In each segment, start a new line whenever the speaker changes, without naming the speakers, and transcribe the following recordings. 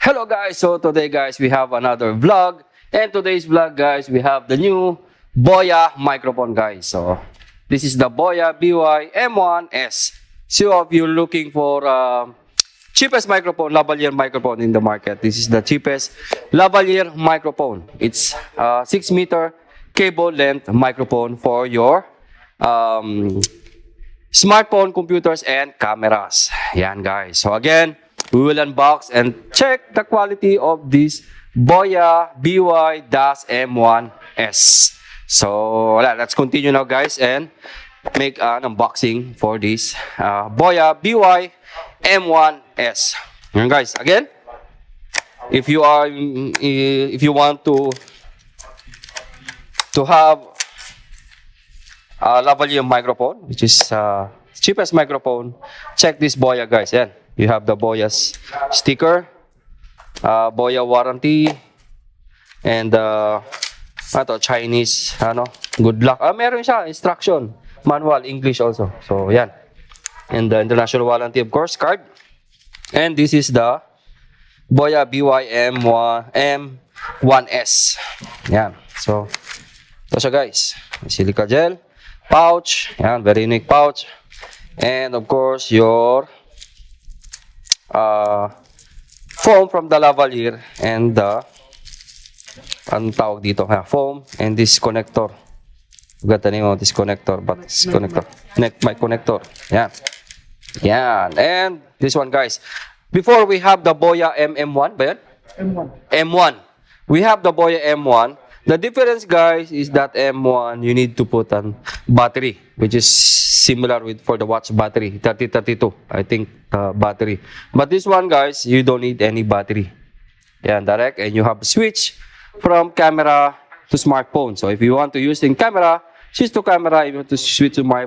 Hello guys, so today guys we have another vlog, and today's vlog guys we have the new Boya microphone guys. So this is the Boya By-M1S. So if you're looking for cheapest microphone, lavalier microphone in the market, this is the cheapest lavalier microphone. It's 6-meter cable length microphone for your smartphone, computers, and cameras. Yan guys. So again, we will unbox and check the quality of this Boya By-M1S. So let's continue now guys and make an unboxing for this Boya By-M1S. And guys, again, if you want to have a lavalier microphone, which is cheapest microphone, check this Boya guys. Yan. You have the Boya's sticker, Boya warranty, and Chinese, good luck. Meron siya, instruction, manual, English also. So, yan. And the international warranty, of course, card. And this is the Boya By-M1S. Yan. So, ito siya guys. Silica gel, pouch, yan, very unique pouch. And of course, your foam from the lavalier and the anong tawag dito, foam and this connector. Got the name of this connector, but this connector, mic connector. Yeah, yeah. And this one guys, before we have the Boya M1, ba yan? M1. We have the Boya M1. The difference guys is that M1 you need to put on battery, which is similar with for the watch battery 3032, I think, battery. But this one guys, you don't need any battery. Yeah, direct, and you have switch from camera to smartphone. So if you want to use in camera, switch to camera. If you want to switch to my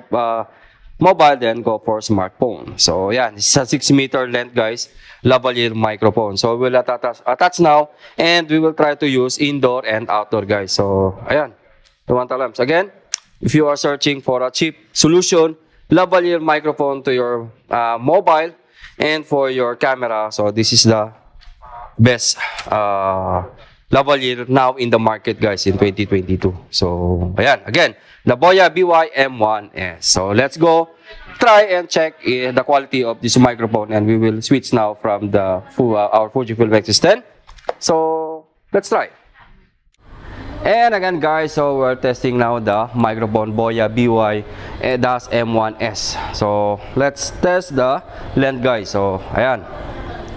mobile, then go for smartphone. So yeah, this is a 6-meter length guys, lavalier microphone. So we'll attach now, and we will try to use indoor and outdoor guys. So ayan, lamps again. If you are searching for a cheap solution, lavalier microphone to your mobile and for your camera, so this is the best lavalier now in the market guys in 2022. So ayan, again, the Boya By-M1S. So let's go try and check the quality of this microphone, and we will switch now from the our Fujifilm X10. So let's try. And again guys, so we're testing now the microphone Boya By-M1S. So let's test the length guys. So ayan.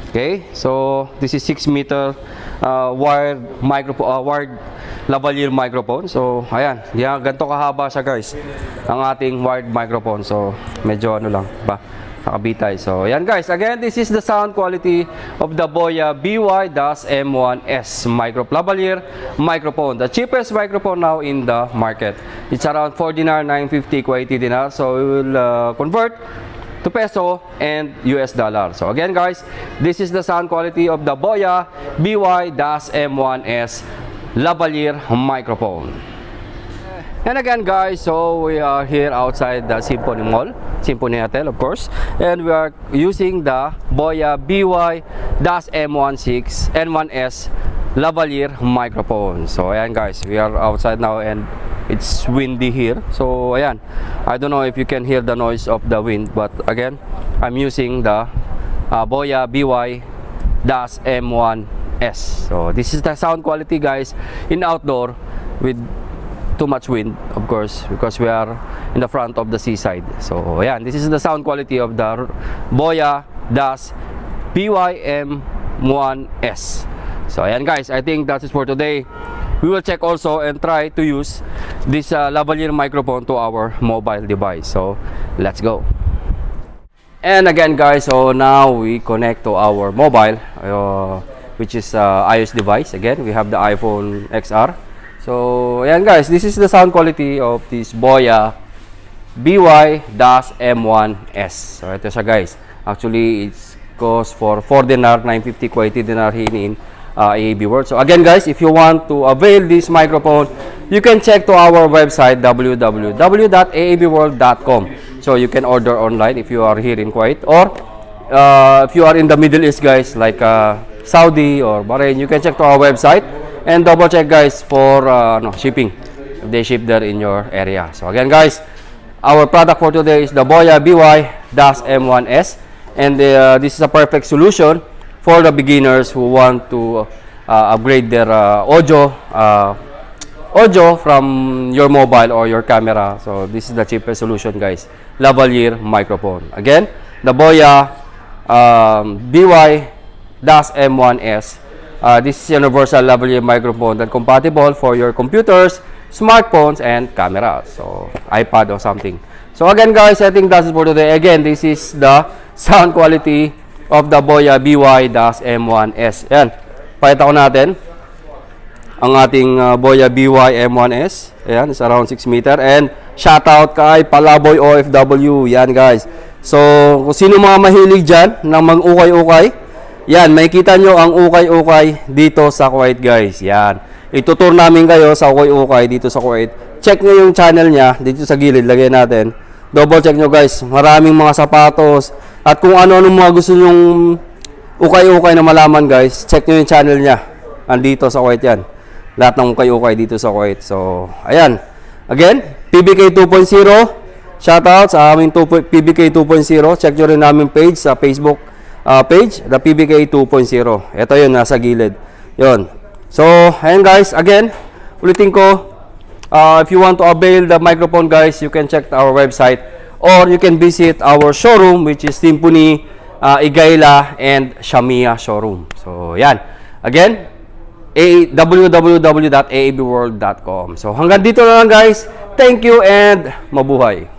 Okay, so this is 6-meter wired lavalier microphone. So ayan, yan, ganito kahaba siya guys, ang ating wired microphone. So medyo lang ba, nakabitay. So ayan guys, again, this is the sound quality of the Boya By-M1S lavalier microphone, the cheapest microphone now in the market. It's around 4 dinar, 950 Kuwaiti dinar. So we will convert to peso and US dollar. So again guys, this is the sound quality of the Boya By-M1S lavalier microphone. And again guys, so we are here outside the Symphony Mall, Symphony Hotel of course, and we are using the Boya By-M1S lavalier microphone. So ayan guys, we are outside now and it's windy here. So ayan, I don't know if you can hear the noise of the wind, but again, I'm using the Boya By-M1S. So this is the sound quality guys in outdoor with too much wind, of course, because we are in the front of the seaside. So yeah, this is the sound quality of the Boya By-M1S. So ayan guys, I think that is for today. We will check also and try to use this lavalier microphone to our mobile device. So let's go. And again guys, so now we connect to our mobile, which is iOS device. Again, we have the iPhone XR. So ayan guys, this is the sound quality of this Boya By-M1S. So ito siya guys. Actually, it's cost for 4 dinar, 950 Kuwaiti dinar here in AAB World. So again guys, if you want to avail this microphone, you can check to our website www.aabworld.com. So you can order online if you are here in Kuwait, or if you are in the Middle East guys, like Saudi or Bahrain, you can check to our website and double check guys for shipping if they ship there in your area. So again guys, our product for today is the Boya By-M1S, and this is a perfect solution for the beginners who want to upgrade their audio from your mobile or your camera. So this is the cheapest solution guys, lavalier microphone. Again, the Boya By-M1S. This is a universal lavalier microphone that compatible for your computers, smartphones, and cameras. So iPad or something. So again guys, I think that's it for today. Again, this is the sound quality of the Boya By-M1S. Yan, pakita ko natin ang ating Boya By-M1S. Ayan, it's around 6 meter. And shoutout kay Palaboy OFW. Yan guys. So, kung sino mga mahilig dyan ng mag-ukay-ukay, yan, makikita nyo ang ukay-ukay dito sa Kuwait guys. Yan. Itutur namin kayo sa ukay-ukay dito sa Kuwait. Check nyo yung channel niya dito sa gilid. Lagay natin. Double check nyo guys. Maraming mga sapatos. At kung ano-ano mga gusto nyong ukay-ukay na malaman guys, check nyo yung channel niya. Andito sa Kuwait yan. Lahat ng ukay-ukay dito sa Kuwait. So, ayan. Again, PBK 2.0. Shoutout sa aming PBK 2.0. Check nyo rin namin page sa Facebook page, the PBK 2.0. Ito yun, nasa gilid. Yun. So, ayan guys. Again, ulitin ko, if you want to avail the microphone guys, you can check our website or you can visit our showroom which is Timpuni, Igayla, and Shamia showroom. So, yan. Again, www.aabworld.com. So, hanggang dito na lang guys. Thank you and mabuhay.